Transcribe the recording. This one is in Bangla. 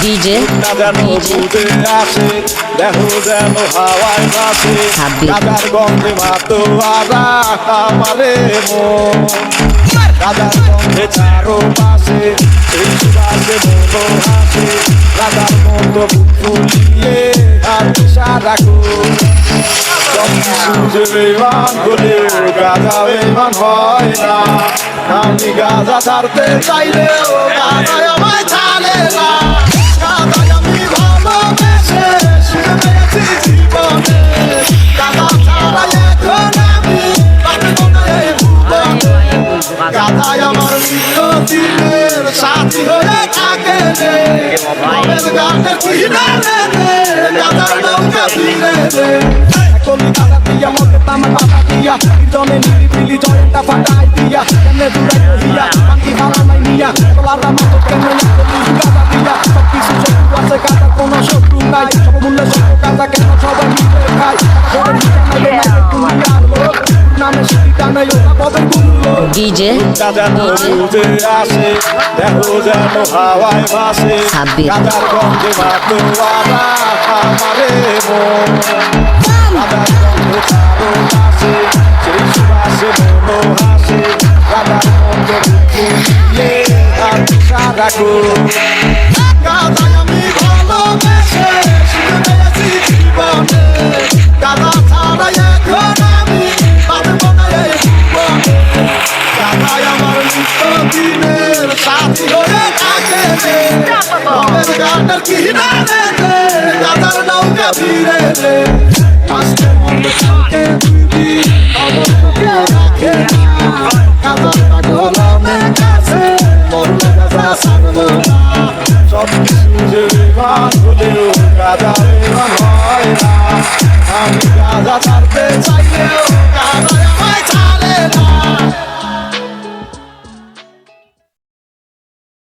ডিজে যেন বুঝে আসে দেখো যেন হাওয়ায় ভাসে গাজার গন্ধে মাতো আরা আমারে মন গাজার গন্ধে চারো পাশে সেই সুবাসে মনো হাসে গাজার মতো বুক ফুলিয়ে আর ইশারা কর সব কিছু যে বেমান হলেও গাজা বেমান হয় না আমি গাজা ছাড়তে চাইলেও গাজায় আমায় ছাড়ে না গাজায় আমি ভালোবেসে শুনে পেয়েছি জীবনে গাজা ছাড়া এখন আমি বাঁচব না এই ভুবনে গাজায় আমার চিরদিনের সাথী হয়ে থাকে রে মনের গানের কিনারে রে গাজার নৌকা ফিরে রে কলি গাজা দিয়া মতে তামা বাধা দিয়া জনে নিরিবিলি জয়টা ফাটাই দিয়া কেমনে দূরে রহিয়া পাখি ভালা নাই নিয়া তোলারা মতো কেমনে গাজা দিয়া সব কিছু শত্রু আছে গাজার কোনো শত্রু নাই সব মূল্যে সত্য গাজা কেন সবাই মিলে খায় সবাই মিলে নাই তুমি আর লোক নামে শিক্ষা নাই ওরা ববে গুলো ডিজে যেন বুঝে আসে দেখো যেন হাওয়ায় ভাসে গাজার গন্ধে মাতো আরা আমারে মন গাজার গন্ধে চারো পাশে সেই সুবাসে মনো হাসে গাজার মতো ফুলিয়ে আর ইশারা কর গাজায় আমি ভালোবেসে শুনে পেয়েছি জীবনে গাজা ছাড়া এখন আমি বাঁচব না এই ভুবনে গাজায় আমার চিরদিনের সাথী হয়ে থাকে রে মনের গানের কিনারে রে গাজার নৌকা ফিরে রে আজকে মনে কালকে তুই খবর তোকে রাখে না গাজার পাগল আমার কাছে মরলে গাজা ছাড়বো না সব কিছু যে বেমান হলেও গাজা বেমান হয় না আমি গাজা ছাড়তে